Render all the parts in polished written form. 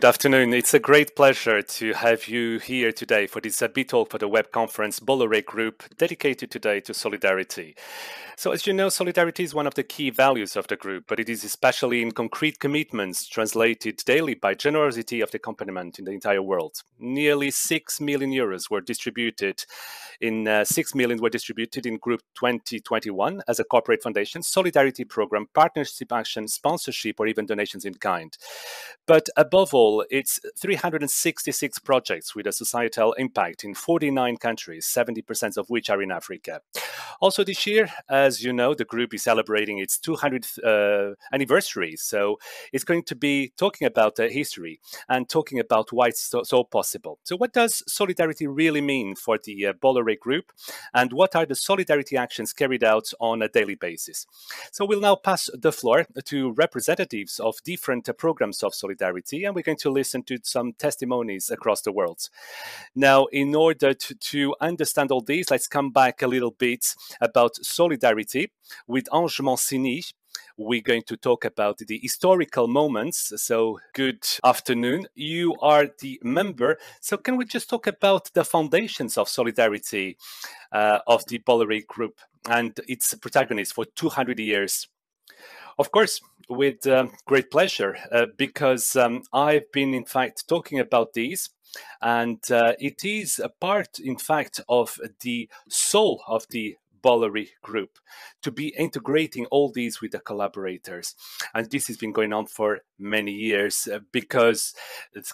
Good afternoon. It's a great pleasure to have you here today for this BiTalk for the web conference Bolloré Group, dedicated today to solidarity. So as you know, solidarity is one of the key values of the group, but it is especially in concrete commitments translated daily by generosity of the accompaniment in the entire world. Nearly 6 million euros were distributed in 6 million were distributed in Group 2021 as a corporate foundation, solidarity program, partnership action, sponsorship, or even donations in kind. But above all, it's 366 projects with a societal impact in 49 countries, 70% of which are in Africa. Also this year, as you know, the group is celebrating its 200th anniversary. So it's going to be talking about history and talking about why it's so possible. So what does solidarity really mean for the Bolloré Group? And what are the solidarity actions carried out on a daily basis? So we'll now pass the floor to representatives of different programs of solidarity, and we're going to listen to some testimonies across the world. Now, in order to understand all these, let's come back a little bit about solidarity with Ange Mancini. We're going to talk about the historical moments. So, good afternoon. You are the member. So, can we just talk about the foundations of solidarity of the Bolloré Group and its protagonist for 200 years? Of course, with great pleasure, because I've been, in fact, talking about these. And it is a part, in fact, of the soul of the Bolloré Group to be integrating all these with the collaborators. And this has been going on for many years because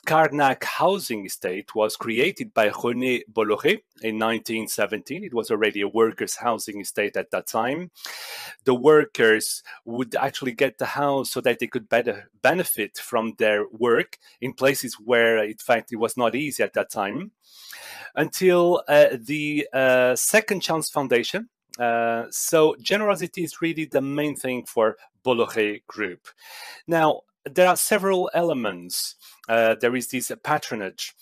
Carnac Housing Estate was created by René Bolloré in 1917. It was already a workers' housing estate at that time. The workers would actually get the house so that they could better benefit from their work in places where, in fact, it was not easy at that time, until the Second Chance Foundation. So generosity is really the main thing for Bolloré Group. Now, there are several elements. There is this patronage,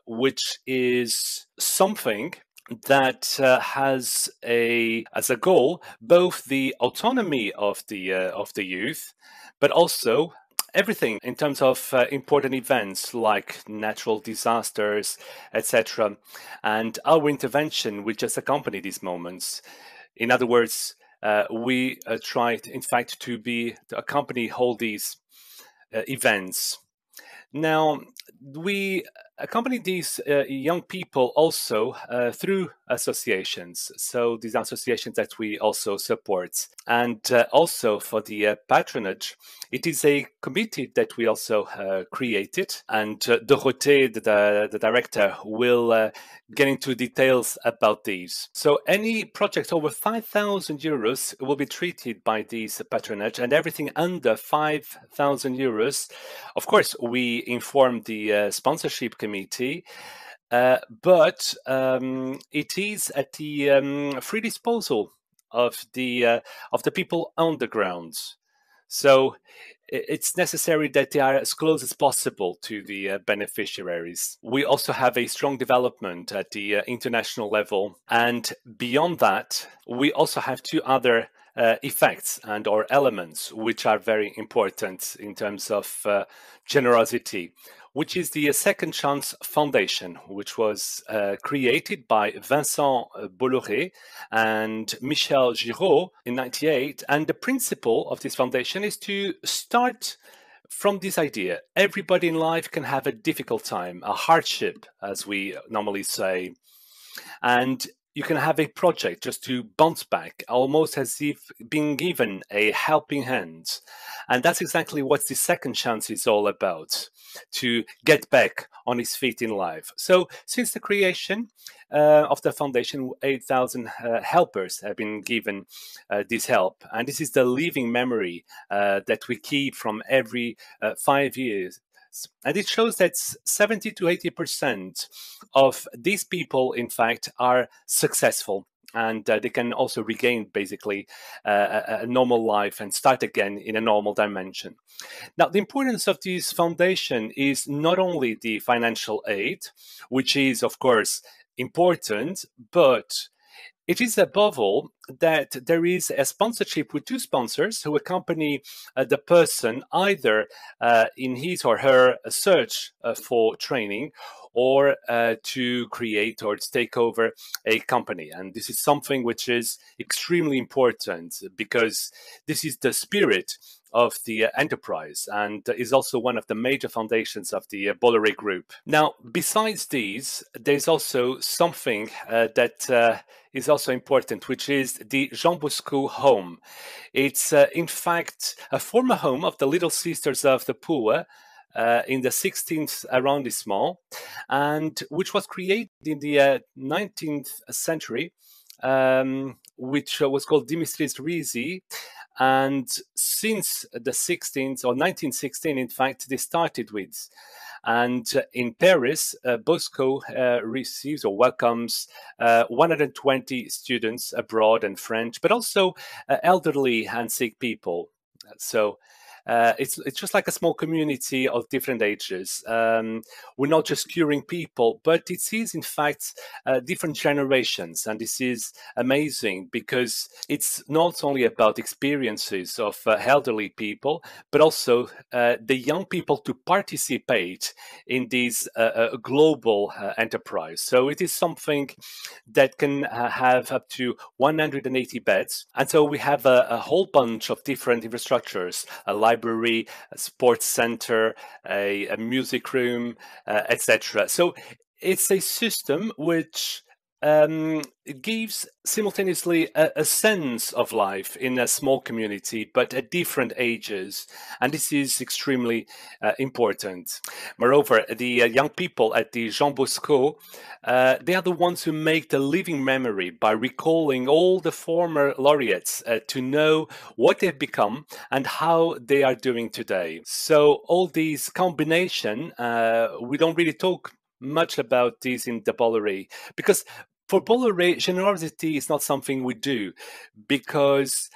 which is something that has as a goal both the autonomy of the youth, but also everything in terms of important events like natural disasters, etc., and our intervention will just accompany these moments. In other words, we tried, in fact, to accompany all these events. Now, we accompany these young people also through associations. So these are associations that we also support. And also for the patronage, it is a committee that we also created. And Dorothée, the director, will get into details about these. So any project over 5,000 euros will be treated by this patronage, and everything under 5,000 euros, of course, we inform the sponsorship committee, but it is at the free disposal of the people on the ground. So it's necessary that they are as close as possible to the beneficiaries. We also have a strong development at the international level. And beyond that, we also have two other effects and or elements which are very important in terms of generosity, which is the Second Chance Foundation, which was created by Vincent Bolloré and Michel Giraud in 1998. And the principle of this foundation is to start from this idea. Everybody in life can have a difficult time, a hardship, as we normally say. And you can have a project just to bounce back, almost as if being given a helping hand. And that's exactly what the Second Chance is all about, to get back on his feet in life. So since the creation of the foundation, 8,000 helpers have been given this help. And this is the living memory that we keep from every 5 years. And it shows that 70 to 80% of these people, in fact, are successful. And they can also regain, basically, a normal life and start again in a normal dimension. Now, the importance of this foundation is not only the financial aid, which is, of course, important, but It is above all that there is a sponsorship with two sponsors who accompany the person either in his or her search for training or to create or to take over a company. And this is something which is extremely important because this is the spirit of the enterprise and is also one of the major foundations of the Bolloré Group. Now, besides these, there's also something that is also important, which is the Jean Bosco home. It's in fact a former home of the Little Sisters of the Poor in the 16th arrondissement, and which was created in the 19th century, which was called Dimitris Rizi. And since the 16th or 1916, in fact, they started with. And in Paris, Bosco receives or welcomes 120 students abroad and French, but also elderly and sick people. So it's just like a small community of different ages. We're not just curing people, but it is in fact different generations, and this is amazing because it's not only about experiences of elderly people, but also the young people to participate in this global enterprise. So it is something that can have up to 180 beds, and so we have a whole bunch of different infrastructures: a library, a sports center, a music room, etc. So it's a system which gives simultaneously a sense of life in a small community, but at different ages. And this is extremely important. Moreover, the young people at the Jean Bosco, they are the ones who make the living memory by recalling all the former laureates to know what they've become and how they are doing today. So all these combination, we don't really talk much about this in the Bolloré, because for Bolloré, generosity is not something we do, because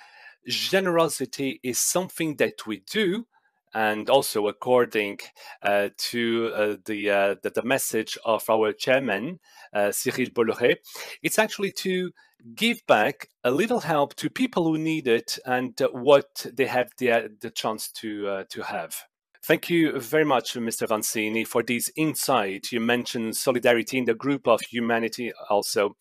generosity is something that we do. And also, according to the message of our chairman, Cyril Bolloré, it's actually to give back a little help to people who need it and what they have the chance to have. Thank you very much, Mr. Vanzini, for this insight. You mentioned solidarity in the group of humanity also.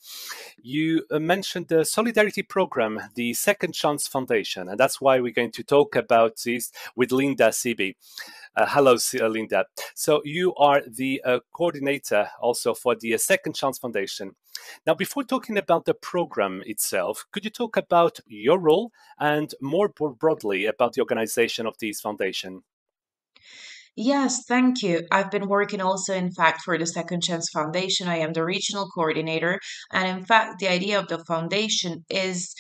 You mentioned the solidarity program, the Second Chance Foundation, and that's why we're going to talk about this with Linda Sibi. Hello, Linda. So you are the coordinator also for the Second Chance Foundation. Now, before talking about the program itself, could you talk about your role and more broadly about the organization of this foundation? Yes, thank you. I've been working also, in fact, for the Second Chance Foundation. I am the regional coordinator. And in fact, the idea of the foundation is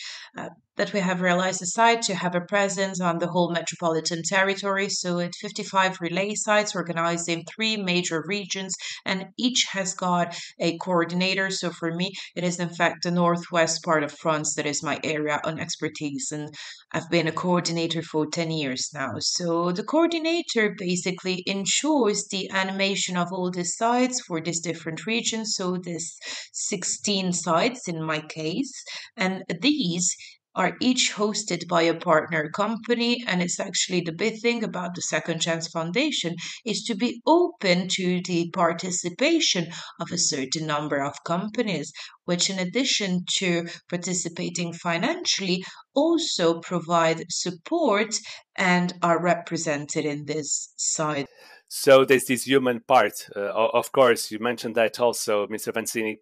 that we have realized aside to have a presence on the whole metropolitan territory. So it's 55 relay sites organized in three major regions, and each has got a coordinator. So for me, it is in fact the northwest part of France that is my area on expertise. And I've been a coordinator for 10 years now. So the coordinator basically ensures the animation of all the sites for these different regions. So there's 16 sites in my case, and these are each hosted by a partner company. And it's actually the big thing about the Second Chance Foundation is to be open to the participation of a certain number of companies, which in addition to participating financially also provide support and are represented in this side. So there's this human part. Of course, you mentioned that also, Mr. Vanzini.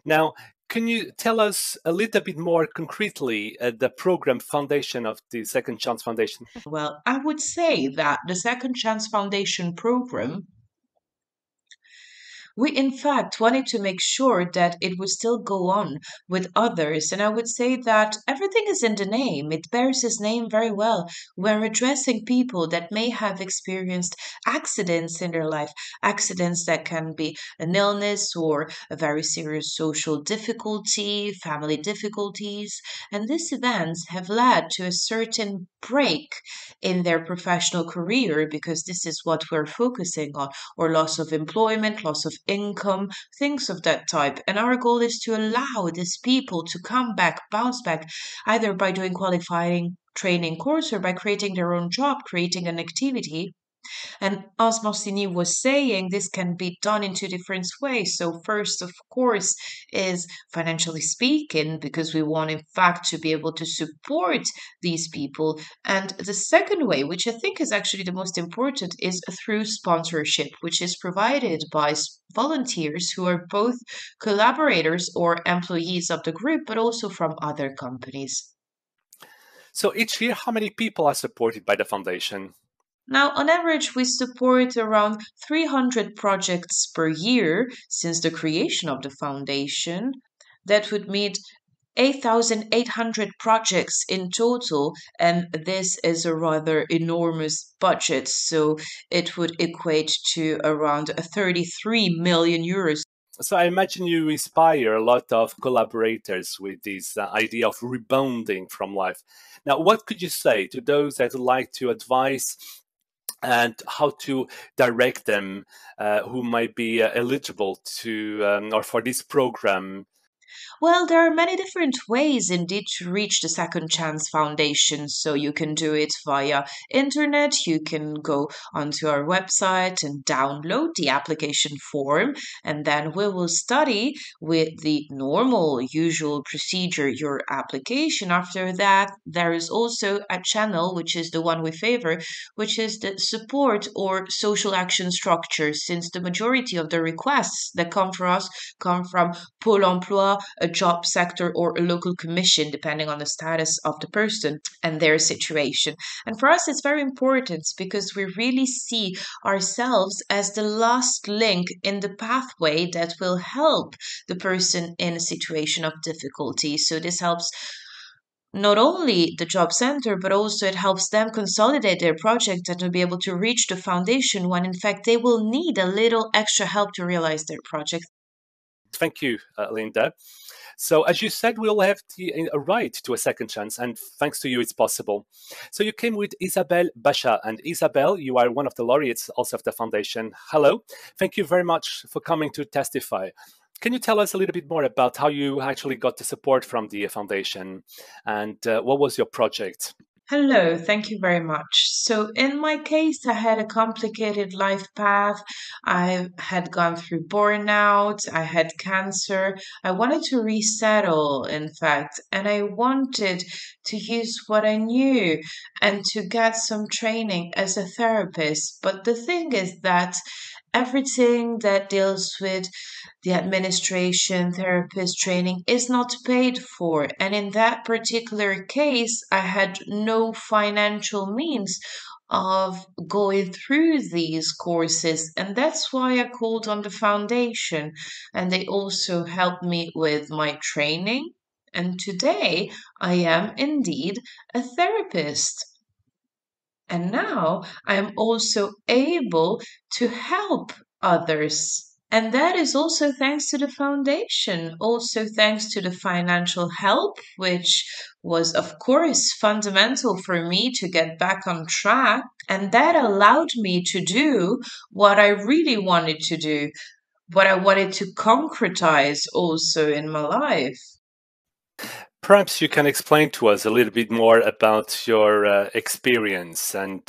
Now, can you tell us a little bit more concretely the program foundation of the Second Chance Foundation? Well, I would say that the Second Chance Foundation program, we in fact wanted to make sure that it would still go on with others. And I would say that everything is in the name, it bears his name very well. We're addressing people that may have experienced accidents in their life, accidents that can be an illness or a very serious social difficulty, family difficulties. And these events have led to a certain break in their professional career because this is what we're focusing on, or loss of employment, loss of income, things of that type. And our goal is to allow these people to come back, bounce back, either by doing qualifying training course or by creating their own job, creating an activity. And as Marcini was saying, this can be done in two different ways. So, first, of course, is financially speaking, because we want, in fact, to be able to support these people. And the second way, which I think is actually the most important, is through sponsorship, which is provided by volunteers who are both collaborators or employees of the group, but also from other companies. So each year, how many people are supported by the foundation? Now, on average, we support around 300 projects per year since the creation of the foundation. That would mean 8,800 projects in total, and this is a rather enormous budget. So it would equate to around 33 million euros. So I imagine you inspire a lot of collaborators with this idea of rebounding from life. Now, what could you say to those that would like to advise and how to direct them who might be eligible to or for this program? Well, there are many different ways indeed to reach the Second Chance Foundation. So you can do it via internet, you can go onto our website and download the application form, and then we will study with the normal usual procedure your application. After that, there is also a channel which is the one we favor, which is the support or social action structure, since the majority of the requests that come for us come from Pôle emploi, a job sector, or a local commission, depending on the status of the person and their situation. And for us, it's very important because we really see ourselves as the last link in the pathway that will help the person in a situation of difficulty. So this helps not only the job center, but also it helps them consolidate their project and to be able to reach the foundation when in fact they will need a little extra help to realize their project. Thank you, Linda. So, as you said, we all have a right to a second chance, and thanks to you, it's possible. So, you came with Isabelle Bacha, and Isabelle, you are one of the laureates also of the foundation. Hello, thank you very much for coming to testify. Can you tell us a little bit more about how you actually got the support from the foundation, and what was your project? Hello, thank you very much. So, in my case, I had a complicated life path. I had gone through burnout, I had cancer. I wanted to resettle, in fact, and I wanted to use what I knew and to get some training as a therapist. But the thing is that everything that deals with the administration therapist training is not paid for. And in that particular case, I had no financial means of going through these courses. And that's why I called on the foundation. And they also helped me with my training. And today I am indeed a therapist. And now I am also able to help others. And that is also thanks to the foundation, also thanks to the financial help, which was, of course, fundamental for me to get back on track. And that allowed me to do what I really wanted to do, what I wanted to concretize also in my life. Perhaps you can explain to us a little bit more about your experience and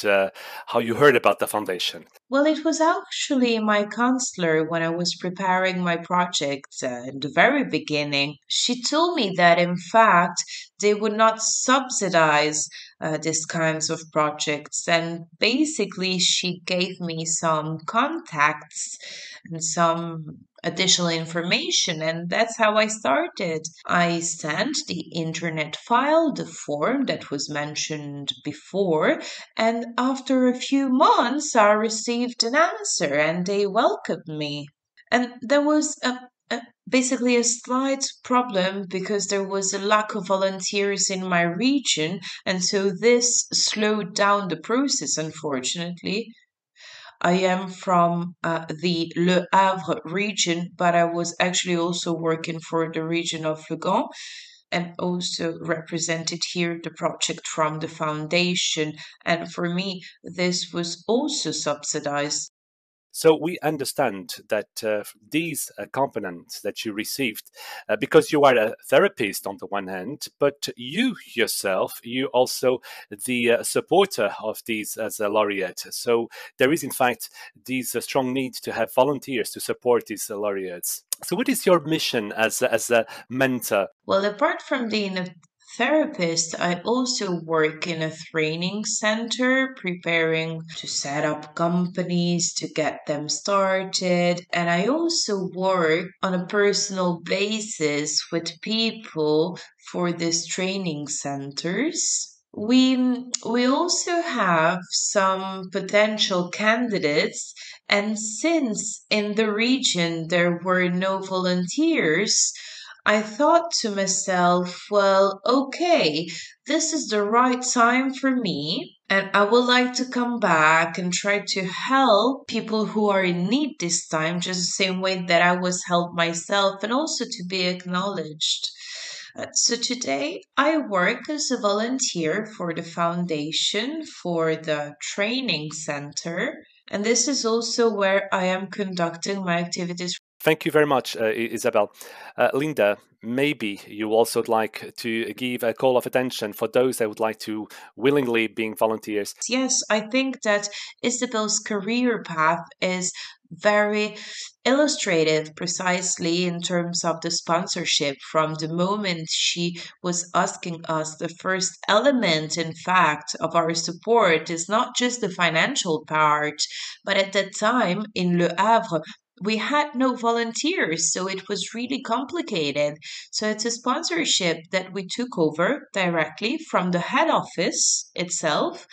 how you heard about the foundation. Well, it was actually my counselor when I was preparing my project in the very beginning. She told me that, in fact, they would not subsidize these kinds of projects. And basically, she gave me some contacts and some additional information. And that's how I started. I sent the internet file, the form that was mentioned before, and after a few months, I received an answer and they welcomed me. And there was basically a slight problem because there was a lack of volunteers in my region. And so this slowed down the process, unfortunately. I am from the Le Havre region, but I was actually also working for the region of Le Gant and also represented here the project from the foundation. And for me, this was also subsidized. So we understand that these components that you received, because you are a therapist on the one hand, but you yourself, you also the supporter of these as a laureate. So there is in fact this strong need to have volunteers to support these laureates. So what is your mission as a mentor? Well, apart from being a therapist, I also work in a training center, preparing to set up companies to get them started. And I also work on a personal basis with people for these training centers. We also have some potential candidates, and since in the region there were no volunteers, I thought to myself, well, okay, this is the right time for me, and I would like to come back and try to help people who are in need this time, just the same way that I was helped myself, and also to be acknowledged. So today I work as a volunteer for the foundation for the training center, and this is also where I am conducting my activities. Thank you very much, Isabel. Linda, maybe you also would like to give a call of attention for those that would like to willingly being volunteers. Yes, I think that Isabel's career path is very illustrative precisely in terms of the sponsorship from the moment she was asking us. The first element in fact of our support is not just the financial part, but at that time in Le Havre we had no volunteers, so it was really complicated. So it's a sponsorship that we took over directly from the head office itself,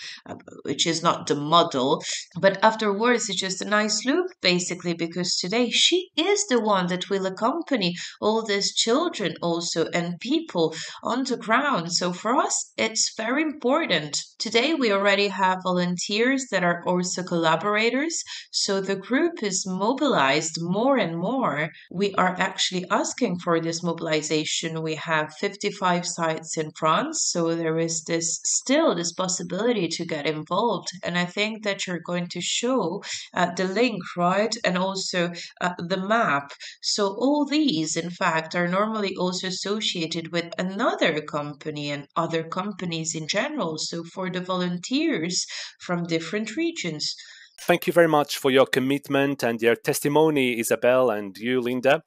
which is not the model. But afterwards, it's just a nice loop, basically, because today she is the one that will accompany all these children also and people on the ground. So for us, it's very important. Today, we already have volunteers that are also collaborators. So the group is mobilized more and more. We are actually asking for this mobilization. We have 55 sites in France. So there is this still this possibility to get involved. And I think that you're going to show the link, right? And also the map. So all these, in fact, are normally also associated with another company and other companies in general. So for the volunteers from different regions. Thank you very much for your commitment and your testimony, Isabel, and you, Linda.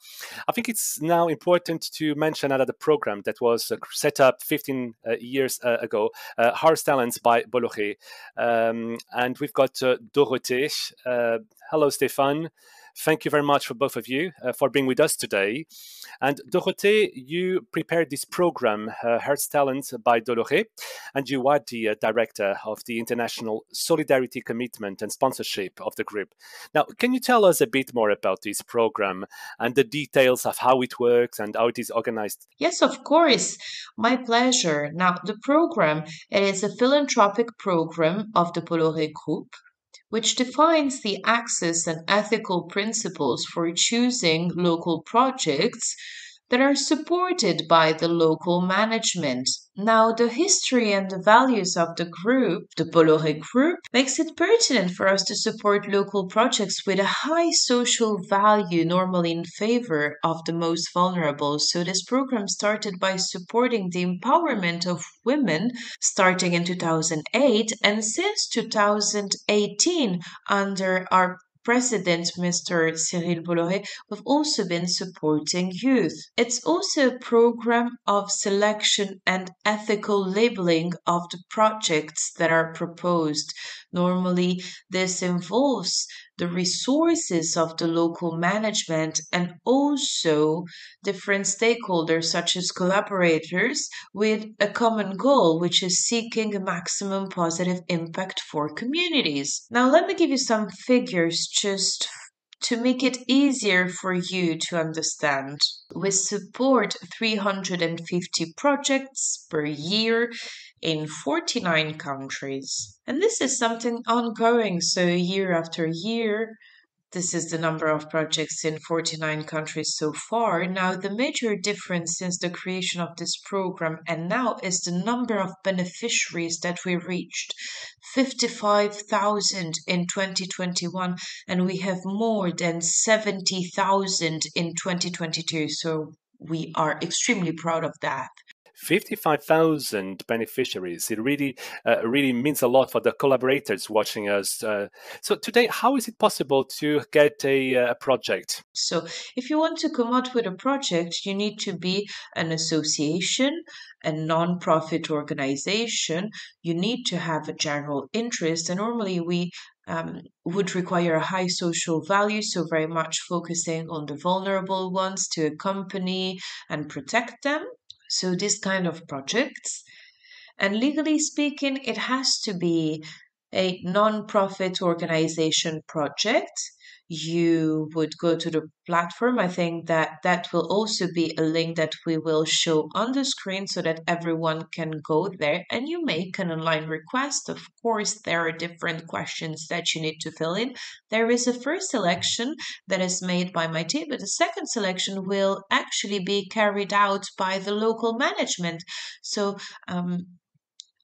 I think it's now important to mention another program that was set up 15 years ago, Hearts Talents by Bolloré. And we've got Dorothée. Hello, Stéphane. Thank you very much for both of you for being with us today. And Dorothée, you prepared this program, Hearts Talent by Bolloré, and you are the director of the International Solidarity Commitment and Sponsorship of the group. Now, can you tell us a bit more about this program and the details of how it works and how it is organized? Yes, of course. My pleasure. Now, the program, it is a philanthropic program of the Bolloré Group, which defines the access and ethical principles for choosing local projects that are supported by the local management. Now, the history and the values of the group, the Bolloré Group, makes it pertinent for us to support local projects with a high social value, normally in favor of the most vulnerable. So, this program started by supporting the empowerment of women starting in 2008, and since 2018, under our President Mr. Cyril Bolloré, we've also been supporting youth. It's also a program of selection and ethical labeling of the projects that are proposed. Normally, this involves the resources of the local management and also different stakeholders, such as collaborators, with a common goal, which is seeking a maximum positive impact for communities. Now, let me give you some figures just to make it easier for you to understand. We support 350 projects per year in 49 countries. And this is something ongoing, so year after year, This is the number of projects in 49 countries so far. Now, the major difference since the creation of this program and now is the number of beneficiaries that we reached 55,000 in 2021, and we have more than 70,000 in 2022. So, we are extremely proud of that. 55,000 beneficiaries. It really means a lot for the collaborators watching us. So today, how is it possible to get a project? So, if you want to come out with a project, you need to be an association, a non-profit organization. You need to have a general interest, and normally we would require a high social value, so very much focusing on the vulnerable ones to accompany and protect them. So, this kind of projects. And legally speaking, it has to be a non-profit organization project. You would go to the platform. I think that that will also be a link that we will show on the screen so that everyone can go there and you make an online request. Of course, there are different questions that you need to fill in. There is a first selection that is made by my team, but the second selection will actually be carried out by the local management. So, um,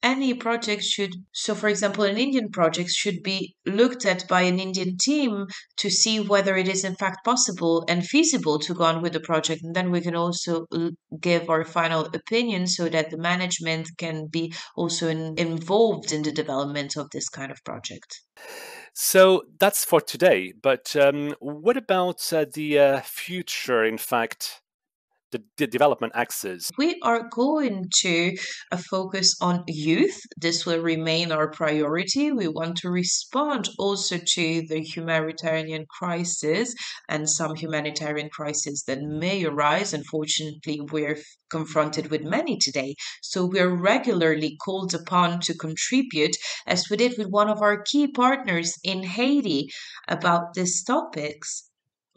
any project should, so for example, an Indian project should be looked at by an Indian team to see whether it is in fact possible and feasible to go on with the project. And then we can also give our final opinion so that the management can be also involved in the development of this kind of project. So that's for today. But what about the future, in fact, the development axis? We are going to focus on youth. This will remain our priority. We want to respond also to the humanitarian crisis and some humanitarian crises that may arise. Unfortunately, we're confronted with many today. So we're regularly called upon to contribute, as we did with one of our key partners in Haiti about these topics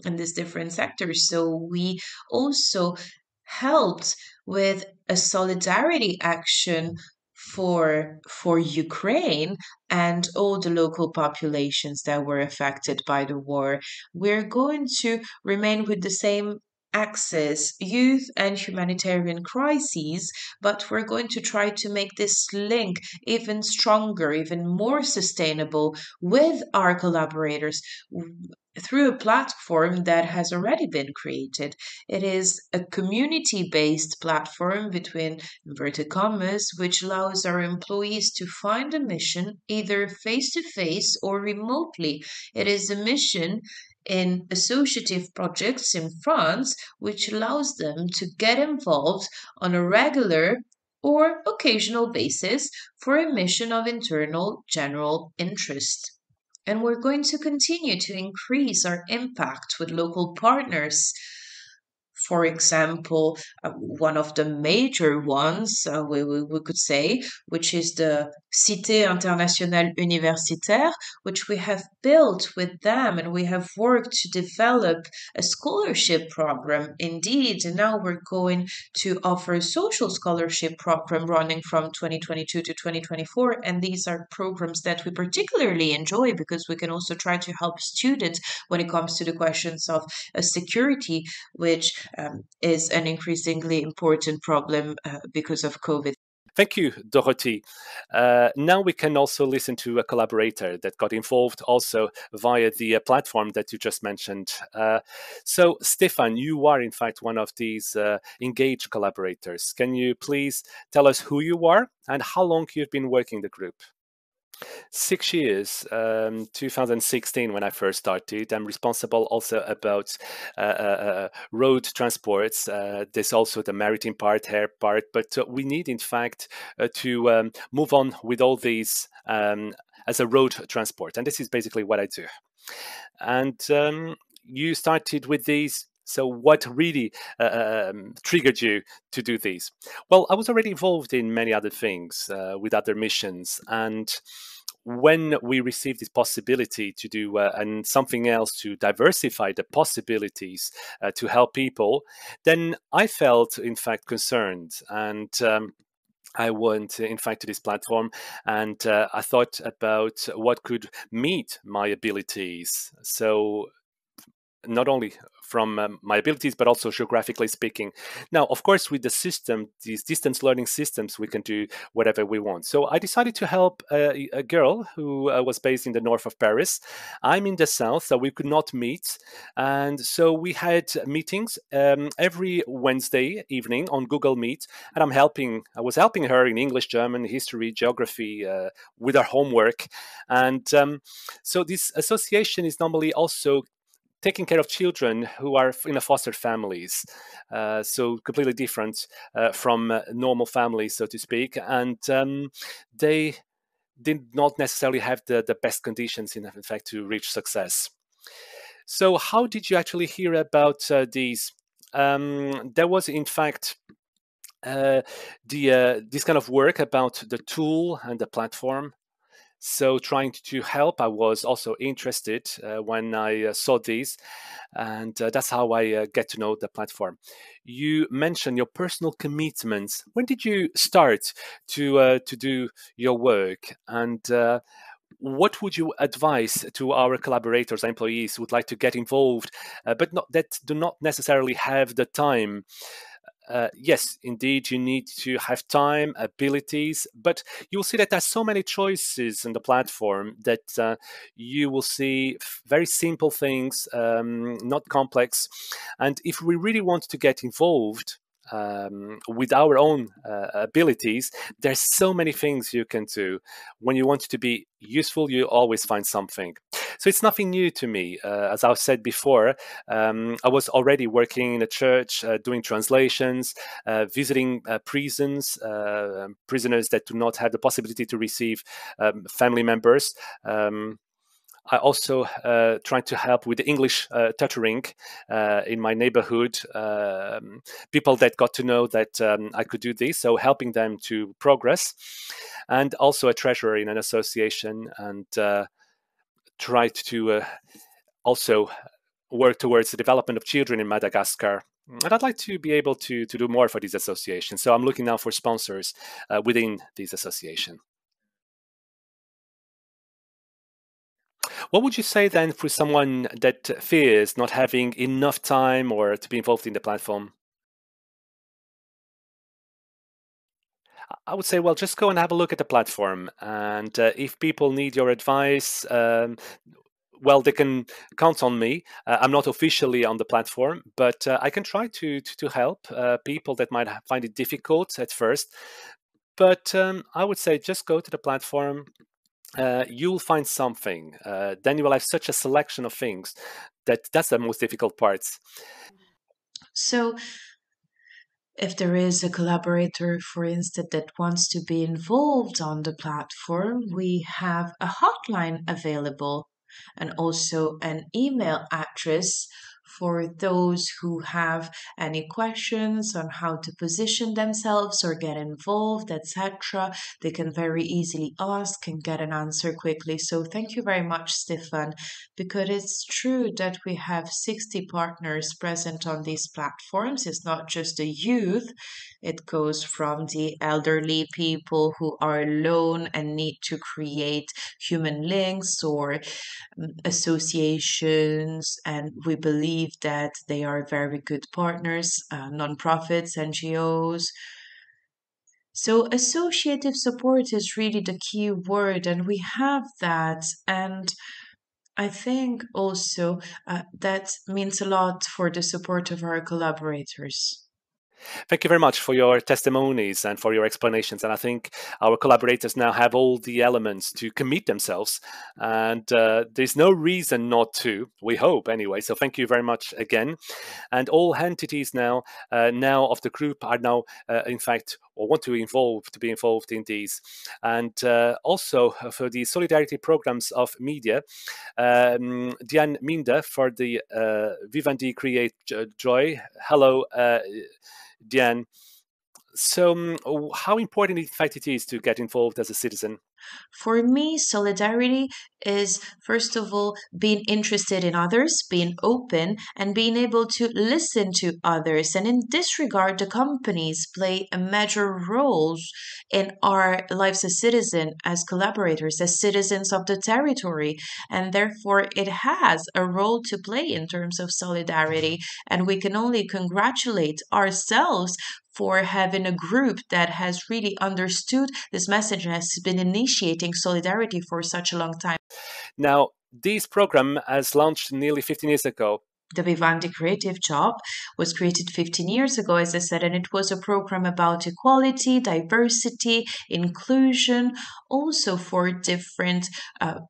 in these different sectors. So we also helped with a solidarity action for Ukraine and all the local populations that were affected by the war. We're going to remain with the same axis, youth and humanitarian crises, but we're going to try to make this link even stronger, even more sustainable with our collaborators through a platform that has already been created. It is a community based platform between inverted commas, which allows our employees to find a mission either face to face or remotely. It is a mission in associative projects in France, which allows them to get involved on a regular or occasional basis for a mission of internal general interest. And we're going to continue to increase our impact with local partners. For example, one of the major ones, we could say, which is the Cité Internationale Universitaire, which we have built with them and we have worked to develop a scholarship program. Indeed, and now we're going to offer a social scholarship program running from 2022 to 2024. And these are programs that we particularly enjoy because we can also try to help students when it comes to the questions of security, which is an increasingly important problem because of COVID. Thank you, Dorothy. Now we can also listen to a collaborator that got involved also via the platform that you just mentioned. So, Stefan, you are in fact one of these engaged collaborators. Can you please tell us who you are and how long you've been working the group? 6 years, 2016 when I first started. I'm responsible also about road transports. There's also the maritime part, air part, but we need in fact to move on with all these as a road transport. And this is basically what I do. And you started with these. So, what really triggered you to do these? Well, I was already involved in many other things with other missions, and when we received this possibility to do and something else to diversify the possibilities to help people, then I felt, in fact, concerned and. I went, in fact, to this platform and I thought about what could meet my abilities. So not only from my abilities, but also geographically speaking. Now, of course, with the system, these distance learning systems, we can do whatever we want. So I decided to help a girl who was based in the north of Paris. I'm in the south, so we could not meet. And so we had meetings every Wednesday evening on Google Meet. And I was helping her in English, German, history, geography, with her homework. And so this association is normally also taking care of children who are in a foster families, so completely different from normal families, so to speak, and they did not necessarily have the best conditions, in fact, to reach success. So, how did you actually hear about these? There was, in fact, uh, the this kind of work about the tool and the platform. So, trying to help, I was also interested when I saw these, and that's how I get to know the platform. You mentioned your personal commitments. When did you start to do your work, and what would you advise to our collaborators, employees who would like to get involved, but not that do not necessarily have the time? Yes, indeed, you need to have time, abilities, but you'll see that there's so many choices in the platform that you will see very simple things, not complex. And if we really want to get involved, with our own abilities, there's so many things you can do. When you want to be useful, you always find something. So it's nothing new to me. As I've said before, I was already working in a church, doing translations, visiting prisons, prisoners that do not have the possibility to receive family members. I also tried to help with the English tutoring in my neighborhood. People that got to know that I could do this, so helping them to progress, and also a treasurer in an association, and tried to also work towards the development of children in Madagascar. And I'd like to be able to do more for these associations. So I'm looking now for sponsors within this association. What would you say then for someone that fears not having enough time or to be involved in the platform? I would say, well, just go and have a look at the platform. And if people need your advice, well, they can count on me. I'm not officially on the platform, but I can try to help people that might find it difficult at first. But I would say just go to the platform. You'll find something. Then you will have such a selection of things that's the most difficult parts. So, if there is a collaborator, for instance, that wants to be involved on the platform, we have a hotline available and also an email address for those who have any questions on how to position themselves or get involved, etc. They can very easily ask and get an answer quickly. So, thank you very much, Stefan, because it's true that we have 60 partners present on these platforms. It's not just the youth, it goes from the elderly people who are alone and need to create human links or associations, and we believe that they are very good partners, nonprofits, NGOs. So, associative support is really the key word, and we have that. And I think also that means a lot for the support of our collaborators. Thank you very much for your testimonies and for your explanations. And I think our collaborators now have all the elements to commit themselves. And there's no reason not to, we hope anyway. So thank you very much again. And all entities now of the group are now, in fact, or want to be involved in these. And also for the solidarity programs of media, Diane Minda for the Vivendi Create Joy. Hello, Diane. So, how important in fact it is to get involved as a citizen? For me, solidarity is, first of all, being interested in others, being open, and being able to listen to others. And in this regard, the companies play a major role in our lives as citizens, as collaborators, as citizens of the territory. And therefore, it has a role to play in terms of solidarity. And we can only congratulate ourselves for having a group that has really understood this message and has been initiating solidarity for such a long time. Now, this program has launched nearly 15 years ago. The Vivendi Creative Job was created 15 years ago, as I said, and it was a program about equality, diversity, inclusion, also for different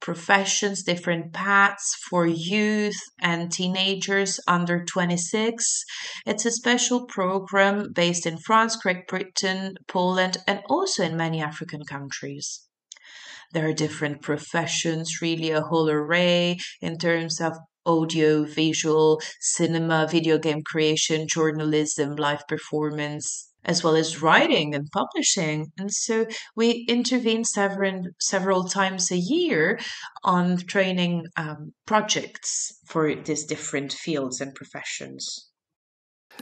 professions, different paths for youth and teenagers under 26. It's a special program based in France, Great Britain, Poland, and also in many African countries. There are different professions, really a whole array in terms of audio, visual, cinema, video game creation, journalism, live performance, as well as writing and publishing. And so we intervene several times a year on training projects for these different fields and professions.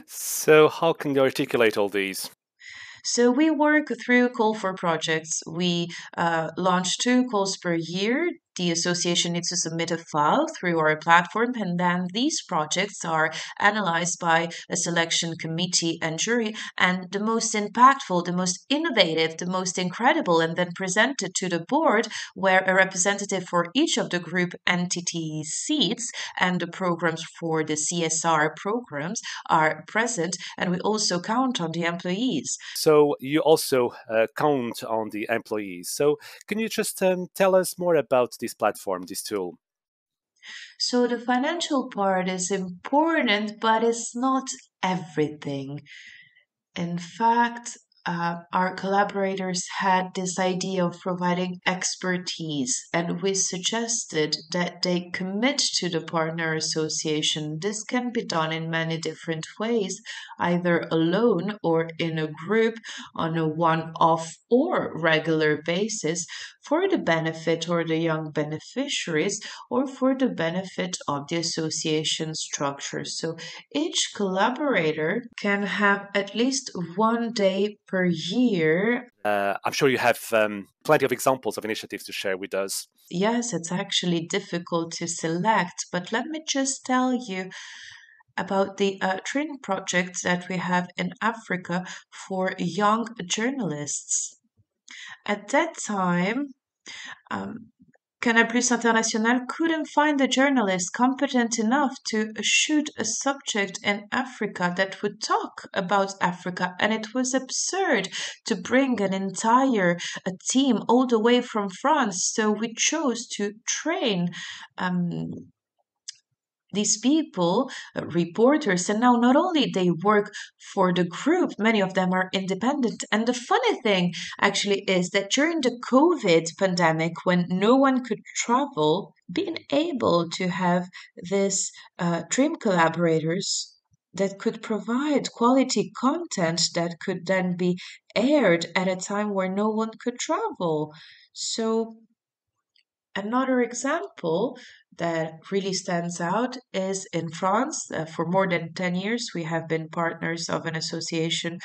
So, how can you articulate all these? So we work through call for projects. We launch two calls per year. The association needs to submit a file through our platform, and then these projects are analyzed by a selection committee and jury. And the most impactful, the most innovative, the most incredible, and then presented to the board, where a representative for each of the group entity seats and the programs for the CSR programs are present. And we also count on the employees. So, you also count on the employees. So, can you just tell us more about this platform, this tool? So the financial part is important, but it's not everything. In fact, our collaborators had this idea of providing expertise, and we suggested that they commit to the partner association. This can be done in many different ways, either alone or in a group on a one off or regular basis for the benefit or the young beneficiaries or for the benefit of the association structure. So each collaborator can have at least one day per year. I'm sure you have plenty of examples of initiatives to share with us. Yes, it's actually difficult to select, but let me just tell you about the training projects that we have in Africa for young journalists. At that time, um, Canal Plus International couldn't find a journalist competent enough to shoot a subject in Africa that would talk about Africa, and it was absurd to bring an entire a team all the way from France. So we chose to train um, these people, reporters, and now not only they work for the group, many of them are independent. And the funny thing actually is that during the COVID pandemic, when no one could travel, being able to have this dream collaborators that could provide quality content that could then be aired at a time where no one could travel. So another example that really stands out is in France. For more than 10 years, we have been partners of an association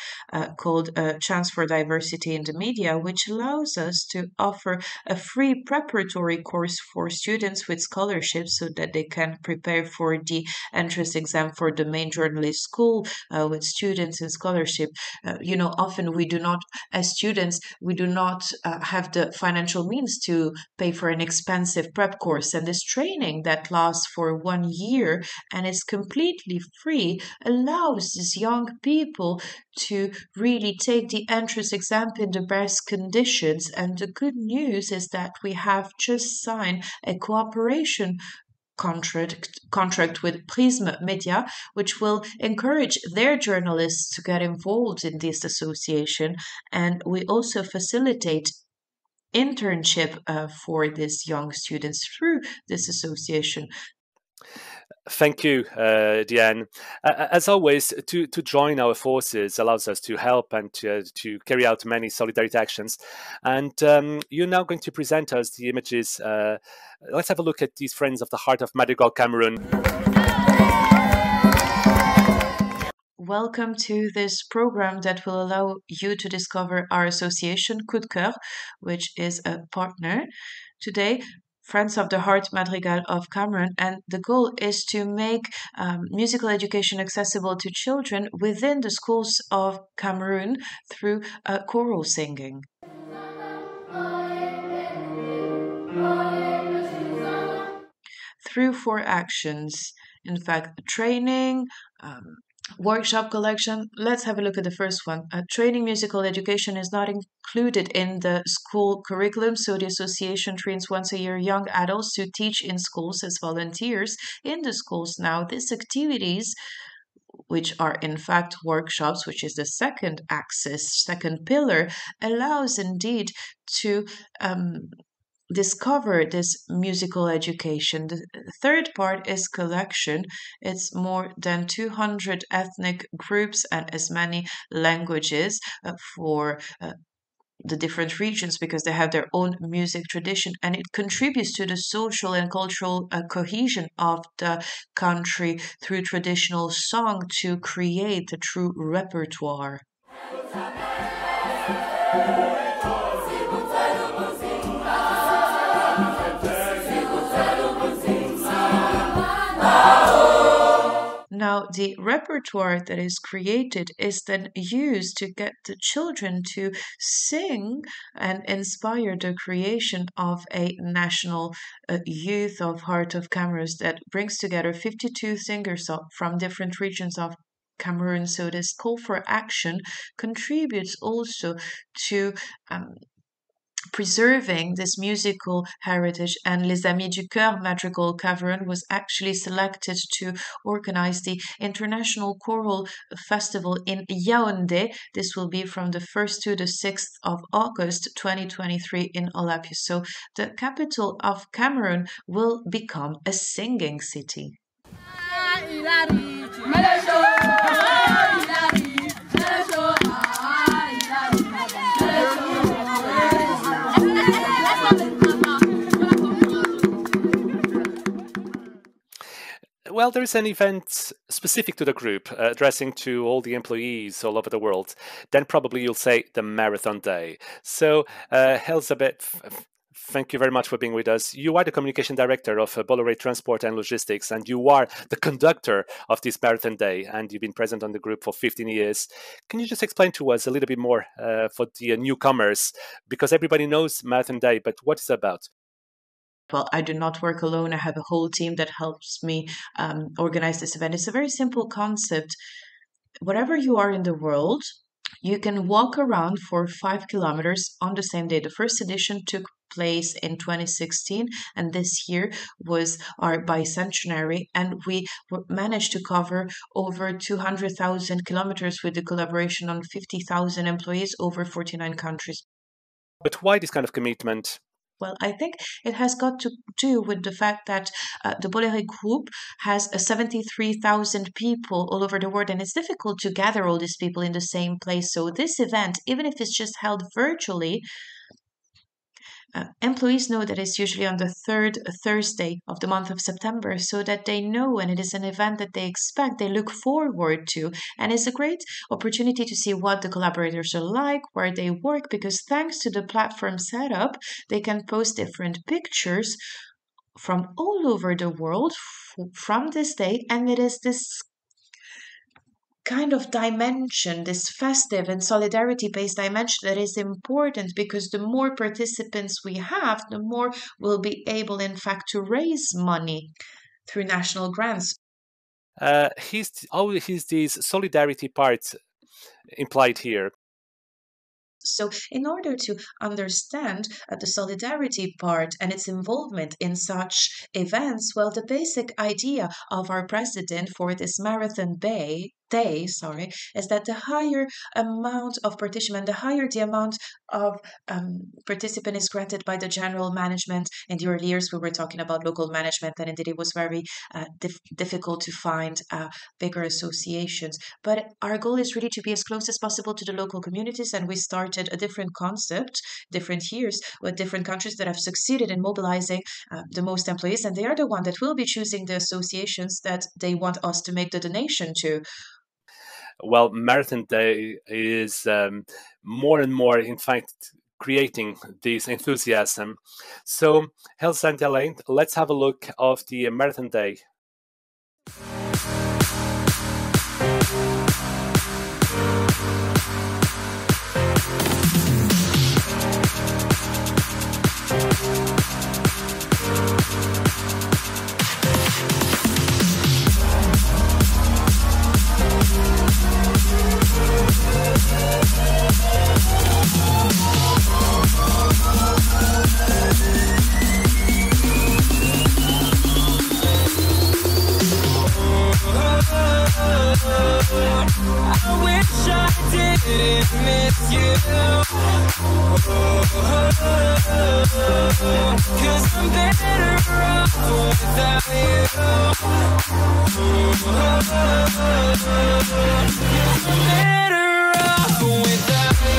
called Chance for Diversity in the Media, which allows us to offer a free preparatory course for students with scholarships so that they can prepare for the entrance exam for the main journalist school with students in scholarship. Often we do not, as students, we do not have the financial means to pay for an expensive prep course. And this training that lasts for 1 year and is completely free allows these young people to really take the entrance exam in the best conditions. And the good news is that we have just signed a cooperation contract with Prism Media, which will encourage their journalists to get involved in this association. And we also facilitate internship for these young students through this association. Thank you, Diane. As always, to join our forces allows us to help and to carry out many solidarity actions. And you're now going to present us the images. Let's have a look at these Friends of the Heart of Madrigal, Cameroon. Welcome to this program that will allow you to discover our association, Coup de Cœur, which is a partner. Today, Friends of the Heart Madrigal of Cameroon, and the goal is to make musical education accessible to children within the schools of Cameroon through choral singing. Through 4 actions, in fact, training, workshop collection. Let's have a look at the first one. Training musical education is not included in the school curriculum, so the association trains once a year young adults to teach in schools as volunteers in the schools. Now, these activities, which are in fact workshops, which is the second axis, second pillar, allows indeed to discover this musical education. The third part is collection. It's more than 200 ethnic groups and as many languages for the different regions because they have their own music tradition, and it contributes to the social and cultural cohesion of the country through traditional song to create a true repertoire. Now, the repertoire that is created is then used to get the children to sing and inspire the creation of a national youth of Heart of Cameroon that brings together 52 singers from different regions of Cameroon. So, this call for action contributes also to preserving this musical heritage, and Les Amis du Cœur Madrigal Cameroon was actually selected to organize the International Choral Festival in Yaoundé. This will be from the 1st to the 6th of August 2023 in Olapius. So the capital of Cameroon will become a singing city. Well, there is an event specific to the group, addressing to all the employees all over the world. Then probably you'll say the Marathon Day. So, Elizabeth, thank you very much for being with us. You are the communication director of Bolloré Transport and Logistics, and you are the conductor of this Marathon Day, and you've been present on the group for 15 years. Can you just explain to us a little bit more for the newcomers? Because everybody knows Marathon Day, but what is it about? Well, I do not work alone. I have a whole team that helps me organize this event. It's a very simple concept. Wherever you are in the world, you can walk around for 5 kilometers on the same day. The first edition took place in 2016, and this year was our bicentenary, and we managed to cover over 200,000 kilometers with the collaboration on 50,000 employees over 49 countries. But why this kind of commitment? Well, I think it has got to do with the fact that the Bolloré Group has 73,000 people all over the world, and it's difficult to gather all these people in the same place. So this event, even if it's just held virtually, employees know that it's usually on the third Thursday of the month of September, so that they know, and it is an event that they expect, they look forward to. And it's a great opportunity to see what the collaborators are like, where they work, because thanks to the platform setup, they can post different pictures from all over the world from this day, and it is this kind of dimension, this festive and solidarity based dimension that is important, because the more participants we have, the more we'll be able, in fact, to raise money through national grants. He's this solidarity part implied here? So, in order to understand the solidarity part and its involvement in such events, well, the basic idea of our president for this Marathon Day day, sorry, is that the higher amount of participant, the higher the amount of participant is granted by the general management. In the early years, we were talking about local management, and indeed it was very difficult to find bigger associations. But our goal is really to be as close as possible to the local communities, and we started a different concept, different years, with different countries that have succeeded in mobilizing the most employees, and they are the one that will be choosing the associations that they want us to make the donation to. Well, Marathon Day is more and more, in fact, creating this enthusiasm. So, Elsa and Elaine, let's have a look of the Marathon Day. I wish I didn't miss you, 'cause I'm better off without you. 'Cause I'm better off without you.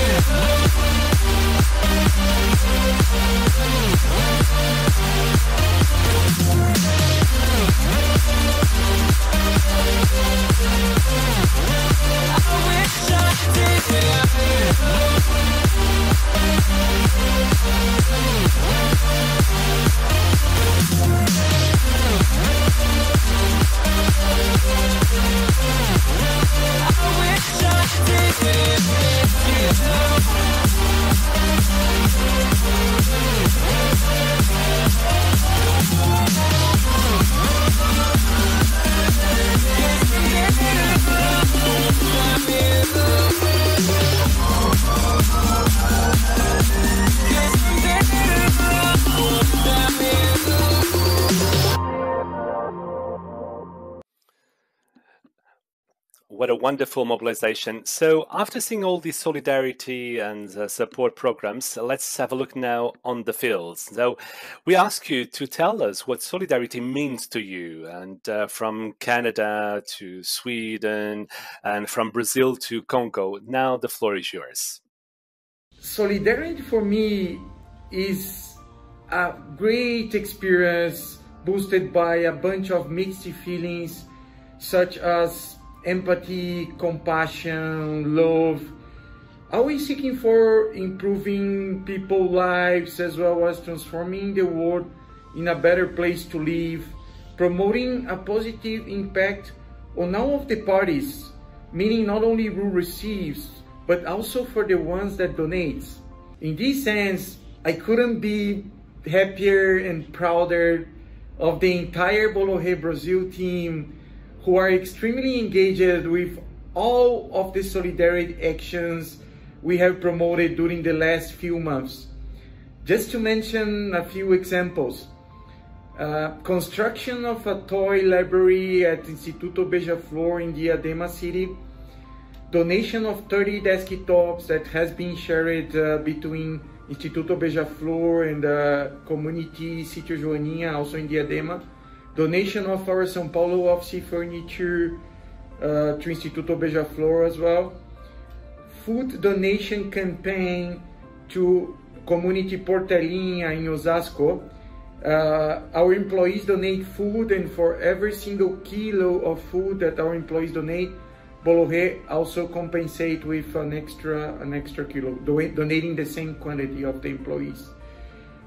What a wonderful mobilization. So after seeing all these solidarity and support programs, let's have a look now on the fields. So we ask you to tell us what solidarity means to you, and from Canada to Sweden and from Brazil to Congo. Now the floor is yours. Solidarity for me is a great experience boosted by a bunch of mixed feelings such as empathy, compassion, love, always seeking for improving people's lives as well as transforming the world in a better place to live, promoting a positive impact on all of the parties, meaning not only who receives, but also for the ones that donate. In this sense, I couldn't be happier and prouder of the entire Bolloré Brazil team, who are extremely engaged with all of the solidarity actions we have promoted during the last few months. Just to mention a few examples. Construction of a toy library at Instituto Beija-Flor in Diadema City. Donation of 30 desktops that has been shared between Instituto Beija-Flor and the community Sítio Joaninha, also in Diadema. Donation of our São Paulo office furniture to Instituto Beija-Flor as well. Food donation campaign to Community Portelinha in Osasco. Our employees donate food, and for every single kilo of food that our employees donate, Bolloré also compensate with an extra kilo, donating the same quantity of the employees.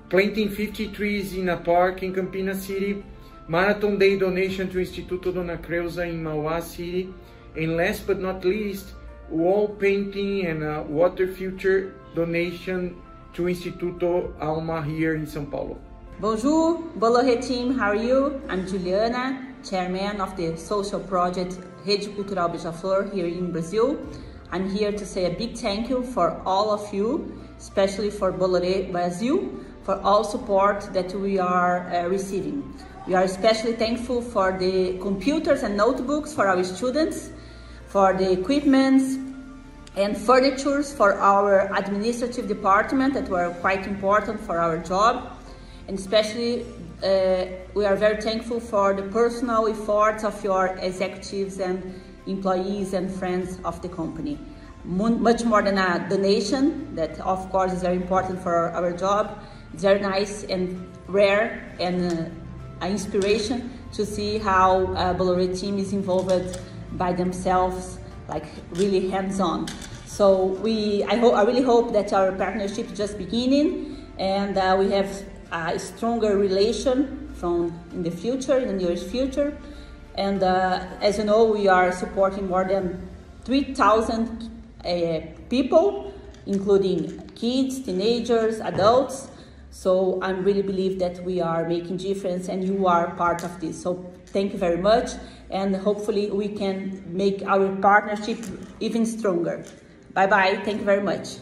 Planting 50 trees in a park in Campinas City. Marathon Day donation to Instituto Dona Creuza in Mauá City. And last but not least, wall painting and water filter donation to Instituto Alma here in São Paulo. Bonjour, Bolloré team, how are you? I'm Juliana, chairman of the social project Rede Cultural Beija-Flor here in Brazil. I'm here to say a big thank you for all of you, especially for Bolloré Brazil, for all support that we are receiving. We are especially thankful for the computers and notebooks for our students, for the equipments and furnitures for our administrative department that were quite important for our job. And especially we are very thankful for the personal efforts of your executives and employees and friends of the company. Much more than a donation, that of course is very important for our job. It's very nice and rare and an inspiration to see how Bolloré team is involved by themselves, like really hands-on. So I really hope that our partnership is just beginning, and we have a stronger relation in the future, in the nearest future. And as you know, we are supporting more than 3,000 people, including kids, teenagers, adults. So I really believe that we are making difference and you are part of this. So thank you very much, and hopefully we can make our partnership even stronger. Bye-bye, thank you very much.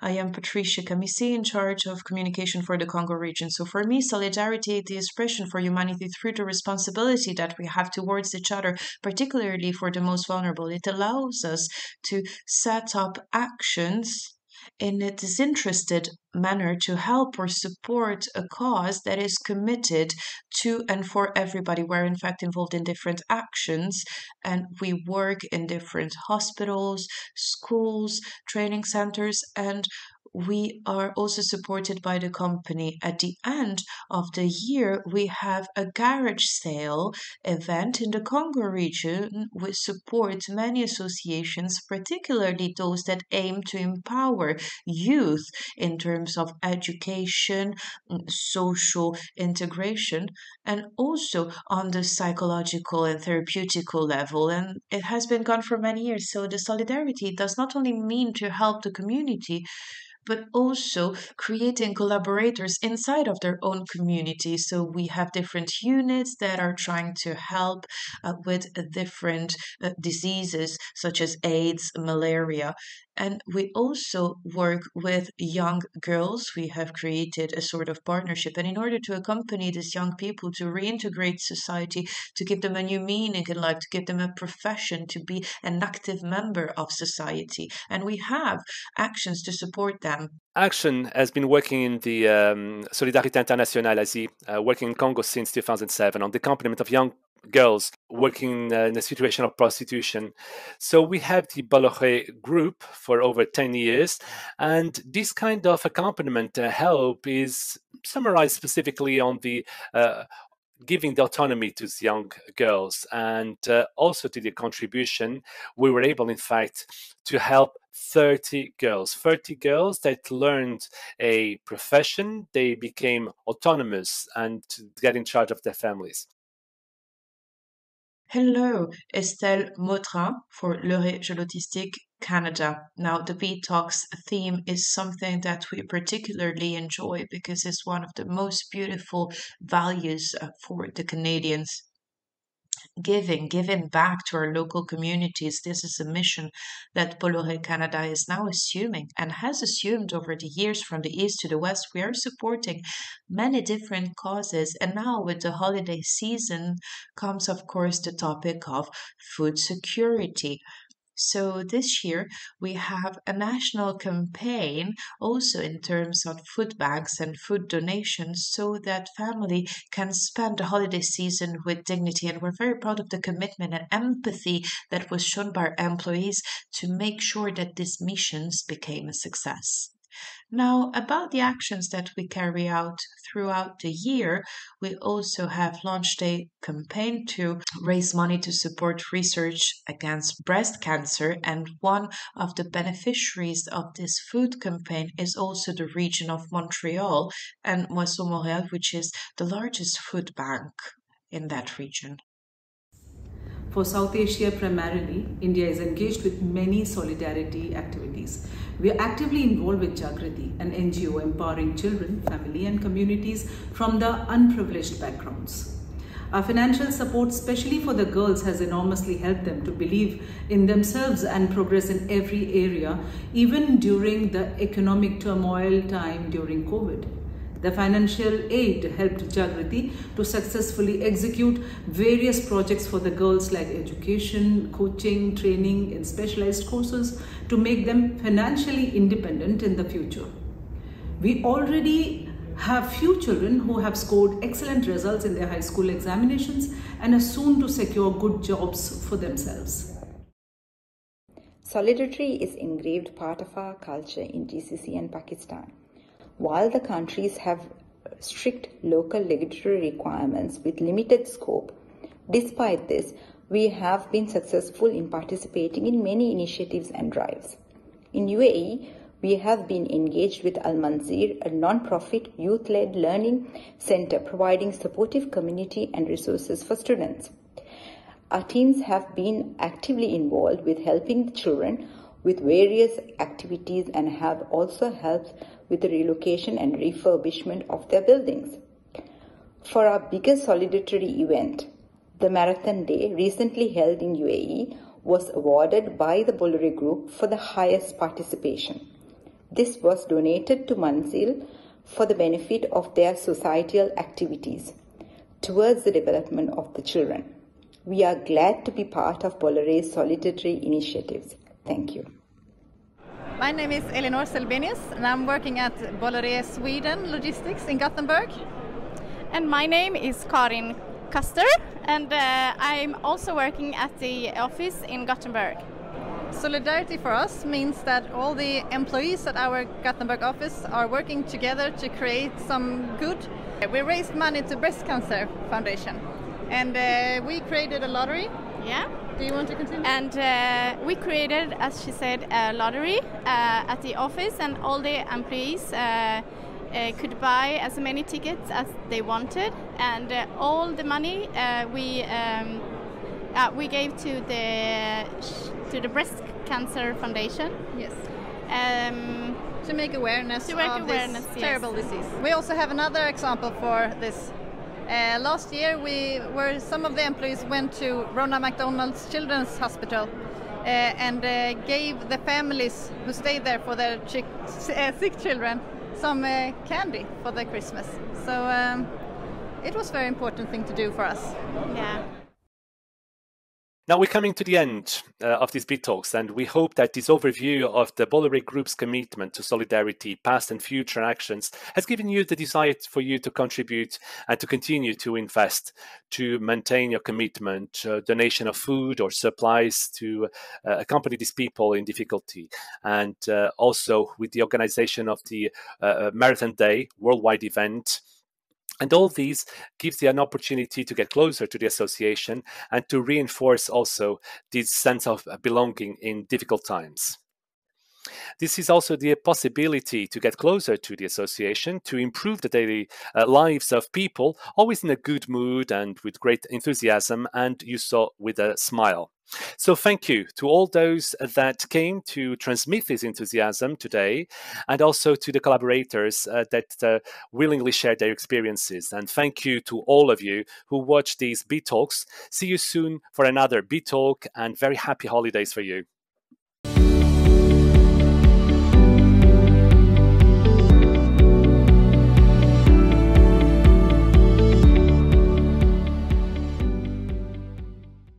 I am Patricia Kamisi, in charge of communication for the Congo region. So for me, solidarity is the expression for humanity through the responsibility that we have towards each other, particularly for the most vulnerable. It allows us to set up actions in a disinterested manner to help or support a cause that is committed to and for everybody. We're in fact involved in different actions, and we work in different hospitals, schools, training centers, and we are also supported by the company. At the end of the year, we have a garage sale event in the Congo region. We support many associations, particularly those that aim to empower youth in terms of education, social integration, and also on the psychological and therapeutical level. And it has been gone for many years. So the solidarity does not only mean to help the community, but also creating collaborators inside of their own community. So we have different units that are trying to help with different diseases such as AIDS, malaria. And we also work with young girls. We have created a sort of partnership. And in order to accompany these young people to reintegrate society, to give them a new meaning in life, to give them a profession, to be an active member of society. And we have actions to support them. Action has been working in the Solidarité Internationale Asie, working in Congo since 2007 on the accompaniment of young girls working in a situation of prostitution. So we have the Bolloré group for over 10 years, and this kind of accompaniment help is summarized specifically on the giving the autonomy to young girls, and also to the contribution. We were able, in fact, to help 30 girls that learned a profession. They became autonomous and to get in charge of their families. Hello, Estelle Motrin for Le Réseau Autistique Canada. Now, the Beat Talks theme is something that we particularly enjoy because it's one of the most beautiful values for the Canadians. Giving back to our local communities. This is a mission that Bolloré Canada is now assuming and has assumed over the years from the east to the west. We are supporting many different causes, and now with the holiday season comes, of course, the topic of food security. So this year we have a national campaign also in terms of food banks and food donations so that family can spend the holiday season with dignity. And we're very proud of the commitment and empathy that was shown by our employees to make sure that these missions became a success. Now, about the actions that we carry out throughout the year, we also have launched a campaign to raise money to support research against breast cancer. And one of the beneficiaries of this food campaign is also the region of Montreal and Moisseau Montréal, which is the largest food bank in that region. For South Asia primarily, India is engaged with many solidarity activities. We are actively involved with Jagriti, an NGO empowering children, family and communities from the unprivileged backgrounds. Our financial support, especially for the girls, has enormously helped them to believe in themselves and progress in every area, even during the economic turmoil time during COVID. The financial aid helped Jagriti to successfully execute various projects for the girls like education, coaching, training in specialized courses to make them financially independent in the future. We already have few children who have scored excellent results in their high school examinations and are soon to secure good jobs for themselves. Solidarity is engraved part of our culture in GCC and Pakistan. While the countries have strict local regulatory requirements with limited scope, despite this, we have been successful in participating in many initiatives and drives. In UAE, we have been engaged with Al Manzir, a non-profit youth-led learning center providing supportive community and resources for students. Our teams have been actively involved with helping the children with various activities and have also helped with the relocation and refurbishment of their buildings. For our biggest solidarity event, the Marathon Day, recently held in UAE, was awarded by the Bolloré Group for the highest participation. This was donated to Manzil for the benefit of their societal activities towards the development of the children. We are glad to be part of Bolloré's solidarity initiatives. Thank you. My name is Elinor Selbenius and I'm working at Bolloré Sweden Logistics in Gothenburg. And my name is Karin Custer and I'm also working at the office in Gothenburg. Solidarity for us means that all the employees at our Gothenburg office are working together to create some good. We raised money to Breast Cancer Foundation and we created a lottery. Yeah. Do you want to continue? And we created, as she said, a lottery at the office, and all the employees could buy as many tickets as they wanted, and all the money we gave to the Breast Cancer Foundation. Yes. To make awareness of this terrible disease. We also have another example for this. Last year, some of the employees went to Ronald McDonald's Children's Hospital and gave the families who stayed there for their sick children some candy for their Christmas. So it was a very important thing to do for us. Yeah. Now we're coming to the end of these Beat Talks, and we hope that this overview of the Bolloré Group's commitment to solidarity, past and future actions, has given you the desire for you to contribute and to continue to invest, to maintain your commitment, donation of food or supplies to accompany these people in difficulty, and also with the organization of the Marathon Day worldwide event. And all these gives you an opportunity to get closer to the association and to reinforce also this sense of belonging in difficult times. This is also the possibility to get closer to the association, to improve the daily lives of people, always in a good mood and with great enthusiasm, and you saw with a smile. So thank you to all those that came to transmit this enthusiasm today, and also to the collaborators that willingly shared their experiences. And thank you to all of you who watched these Beat Talks. See you soon for another Beat Talk, and very happy holidays for you.